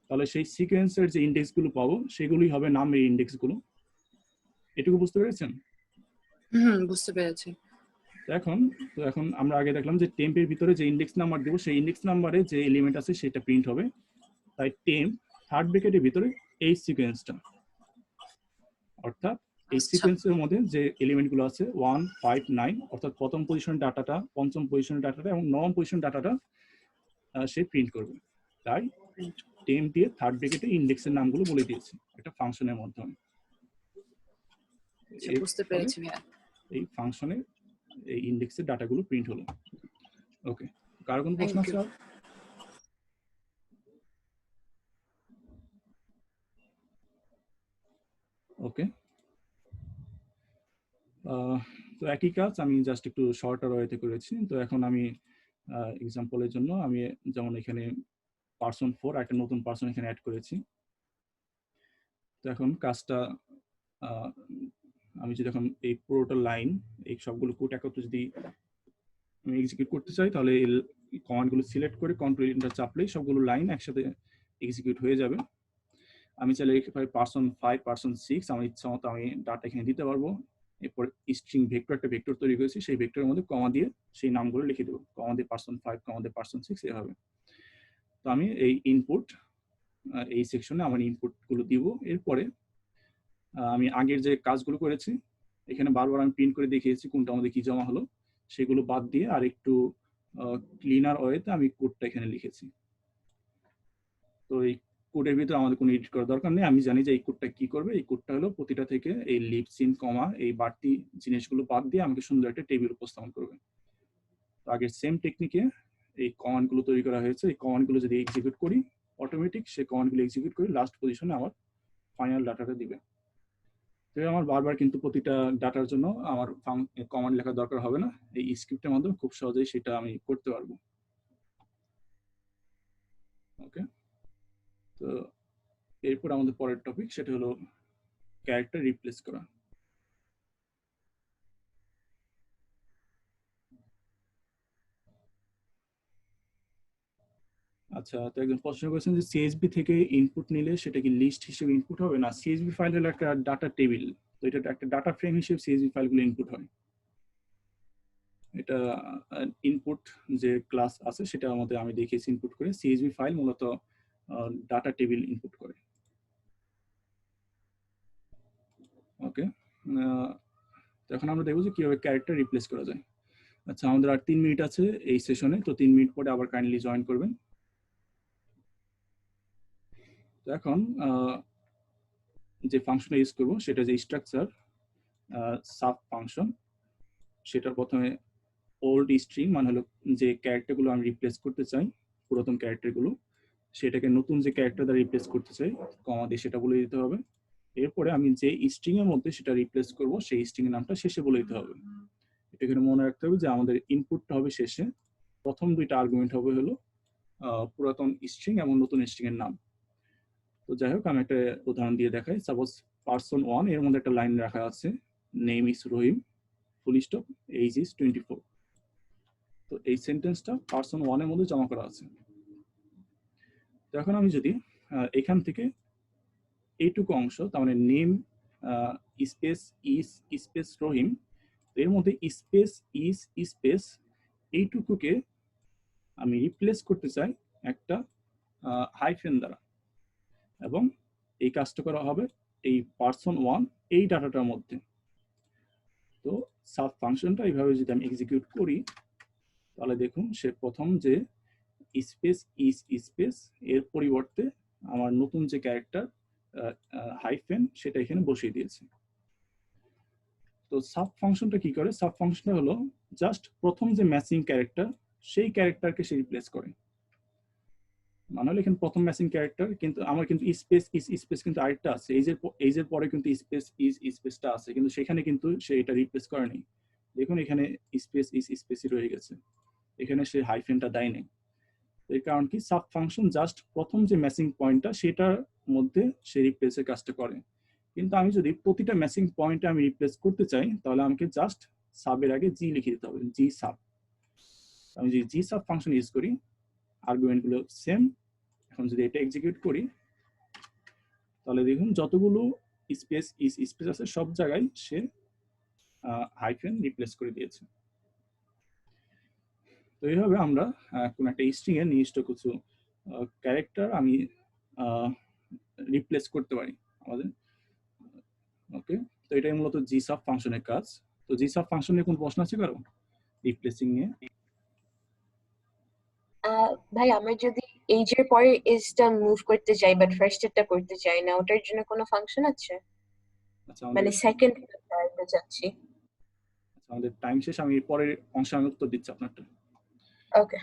তাহলে সেই সিকোয়েন্সের যে ইন্ডেক্সগুলো পাবো সেগুলোই হবে নামের ইন্ডেক্সগুলো। এটুকু বুঝতে পেরেছেন? বুঝতে পেরেছি। তো এখন আমরা আগে দেখলাম যে টেম্পের ভিতরে যে ইন্ডেক্স নাম্বার দেবো সেই ইন্ডেক্স নাম্বারে যে এলিমেন্ট আছে সেটা প্রিন্ট হবে। তাই টেম্প থার্ড ব্র্যাকেটের ভিতরে এই সিকোয়েন্সটা, অর্থাৎ এই সিকোয়েন্সের মধ্যে যে এলিমেন্টগুলো আছে 1, 5, 9, অর্থাৎ প্রথম পজিশনের ডাটাটা, পঞ্চম পজিশনের ডাটাটা এবং নবম পজিশনের ডাটাটা সে প্রিন্ট করবে। তাই টেম্প দিয়ে থার্ড ব্র্যাকেটে ইন্ডেক্সের নামগুলো বলে দিয়েছি একটা ফাংশনের মাধ্যমে। বুঝতে পেরেছি ভাইয়া। এই ফাংশনে এই ইন্ডেক্সের ডাটাগুলো প্রিন্ট হলো। ওকে, কারো কোনো প্রশ্ন আছে? তো একই কাজ আমি জাস্ট একটু শর্টার ওয়েতে করেছি। তো এখন আমি এক্সাম্পলের জন্য আমি যেমন এখানে পারসন 4 একটা নতুন পারসন এখানে অ্যাড করেছি। তো এখন কাজটা আমি যদি এখন এই পুরোটা লাইন এই সবগুলো কোড একত্রে যদি আমি এক্সিকিউট করতে চাই তাহলে এই কমান্ডগুলো সিলেক্ট করে কন্ট্রোল এন্টার চাপলেই সবগুলো লাইন একসাথে এক্সিকিউট হয়ে যাবে। আমি চাইলে এখানে পারসন 5 পারসন 6 আমার ইচ্ছা মতো আমি ডাটা এখানে দিতে পারবো। এরপর স্ট্রিং ভেক্টর একটা ভেক্টর তৈরি করেছি, সেই ভেক্টরের মধ্যে কমা দিয়ে সেই নামগুলো লিখে দেবো, কমা দিয়ে পারসন 5 কমা দিয়ে পারসন 6 এভাবে। তো আমি এই ইনপুট এই সেকশনে আমার ইনপুটগুলো দিব। এরপরে আমি আগের যে কাজগুলো করেছি এখানে বারবার আমি প্রিন্ট করে দেখিয়েছি কোনটা আমাদের কি জমা হলো, সেগুলো বাদ দিয়ে আর একটু ক্লিনার ওয়েতে আমি কোডটা এখানে লিখেছি। তো এই কোডের ভিতরে আমাদের কোনো এডিট করার দরকার নেই। আমি জানি যে এই কোডটা কি করবে। এই কোডটা হলো প্রতিটা থেকে এই লিভ সিন কমা এই বাড়তি জিনিসগুলো বাদ দিয়ে আমাকে সুন্দর একটা টেবিল উপস্থাপন করবে। তো আগের সেম টেকনিকে এই কমান্ডগুলো তৈরি করা হয়েছে। এই কমান্ডগুলো যদি এক্সিকিউট করি অটোমেটিক সেই কমান্ডগুলো এক্সিকিউট করে লাস্ট পজিশনে আমার ফাইনাল ডাটাটা দিবে। তো আমার বারবার কিন্তু প্রতিটা ডাটার জন্য আমার কমান্ড লেখার দরকার হবে না। এই স্ক্রিপ্টের মাধ্যমে খুব সহজেই সেটা আমি করতে পারবো। ওকে, তো এরপর আমাদের পরের টপিক সেটা হলো ক্যারেক্টার রিপ্লেস করা। আচ্ছা, তো একজন প্রশ্ন করেছেন যে সিএসভি থেকে ইনপুট নিলে সেটা কি লিস্ট হিসেবে ইনপুট হবে? না, সিএসভি ফাইল হলো একটা ডাটা টেবিল। তো এটা একটা ডাটা ফ্রেম হিসেবে সিএসভি ফাইলগুলো ইনপুট হয়। এটা ইনপুট যে ক্লাস আছে সেটার মধ্যে আমি দেখিয়েছি ইনপুট করে। সিএসভি ফাইল মূলত ডাটা টেবিল ইনপুট করে। ওকে, এখন আমরা দেখবো যে কিভাবে ক্যারেক্টার রিপ্লেস করা যায়। আচ্ছা, আমাদের আর 3 মিনিট আছে এই সেশনে, তো 3 মিনিট পরে আবার কাইন্ডলি জয়েন করবেন। তো এখন যে ফাংশনটা ইউজ করবো সেটা যে স্ট্রাকচার সাব ফাংশন, সেটা প্রথমে ওল্ড স্ট্রিং মানে হলো যে ক্যারেক্টারগুলো আমি রিপ্লেস করতে চাই, পুরাতন ক্যারেক্টারগুলো, সেটাকে নতুন যে ক্যারেক্টার দ্বারা রিপ্লেস করতে চাই কমা দিয়ে সেটা বলে দিতে হবে। এরপরে আমি যে স্ট্রিং এর মধ্যে সেটা রিপ্লেস করব সেই স্ট্রিং এর নামটা শেষে বলে দিতে হবে। এটা এখানে মনে রাখতে হবে যে আমাদের ইনপুটটা হবে শেষে, প্রথম দুইটা আর্গুমেন্ট হবে হলো পুরাতন স্ট্রিং এবং নতুন স্ট্রিং এর নাম। তো যাই হোক, আমি একটা উদাহরণ দিয়ে দেখাই। সাপোজ পারসন 1 এর মধ্যে একটা লাইন রাখা আছে, name is Rahim, full stop, age is 24। তো এই সেন্টেন্সটা পারসন 1 এর মধ্যে জমা করা আছে। তো এখন আমি যদি এখান থেকে এইটুকু অংশ, তার মানে নেম স্পেস ইজ স্পেস রহিম, এর মধ্যে স্পেস ইজ স্পেস এইটুকুকে আমি রিপ্লেস করতে চাই একটা হাইফেন দ্বারা, এবং এই কাজটা করা হবে এই পারসন 1 এই ডাটাটার মধ্যে। তো সাব ফাংশনটা এইভাবে যদি আমি এক্সিকিউট করি তাহলে দেখুন সে প্রথম যে স্পেস ইজ স্পেস এর পরিবর্তে আমার নতুন যে ক্যারেক্টার হাইফেন সেটা এখানে বসিয়ে দিয়েছে। তো সাব ফাংশনটা কি করে? সাব ফাংশনটা হলো জাস্ট প্রথম যে ম্যাচিং ক্যারেক্টার সেই ক্যারেক্টারকে সে রিপ্লেস করে। মানে হলো এখানে প্রথম ম্যাচিং ক্যারেক্টার, কিন্তু আমার কিন্তু স্পেস ইজ স্পেস কিন্তু আরেকটা আছে, এইজের পরে কিন্তু স্পেস ইজ স্পেসটা আছে, কিন্তু সেখানে কিন্তু সে এটা রিপ্লেস করেনি। দেখুন এখানে স্পেস ইজ স্পেসই রয়ে গেছে, এখানে সে হাইফেনটা দেয়নি। এর কারণ কি? সাব ফাংশন জাস্ট প্রথম যে ম্যাচিং পয়েন্টটা সেটার মধ্যে সে রিপ্লেসের কাজটা করে। কিন্তু আমি যদি প্রতিটা ম্যাচিং পয়েন্টে আমি রিপ্লেস করতে চাই তাহলে আমাকে জাস্ট সাবের আগে জি লিখে দিতে হবে, জি সাব। আমি যদি জি সাব ফাংশন ইউজ করি, আর্গুমেন্টগুলো সেম। এখন যদি এটা এক্সিকিউট করি তাহলে দেখুন যতগুলো স্পেস ইজ স্পেস আছে সব জায়গায় সে হাইফেন রিপ্লেস করে দিয়েছে। তো এইভাবে আমরা কোন একটা স্ট্রিং এর নির্দিষ্ট কিছু ক্যারেক্টার আমি রিপ্লেস করতে পারি আমাদের। ওকে, তো এটাই মূলত জি সাব ফাংশনের কাজ। তো জি সাব ফাংশন নিয়ে কোন প্রশ্ন আছে কারো রিপ্লেসিং নিয়ে? ভাই আমরা যদি এজের পরে এজটা মুভ করতে চাই বাট ফার্স্ট এরটা করতে চাই না, ওটার জন্য কোনো ফাংশন আছে? আচ্ছা, মানে সেকেন্ড এটা চাচ্ছি। আমাদের টাইম শেষ, আমি পরের অংশে আমি উত্তর দিচ্ছি আপনারটা। ওকে।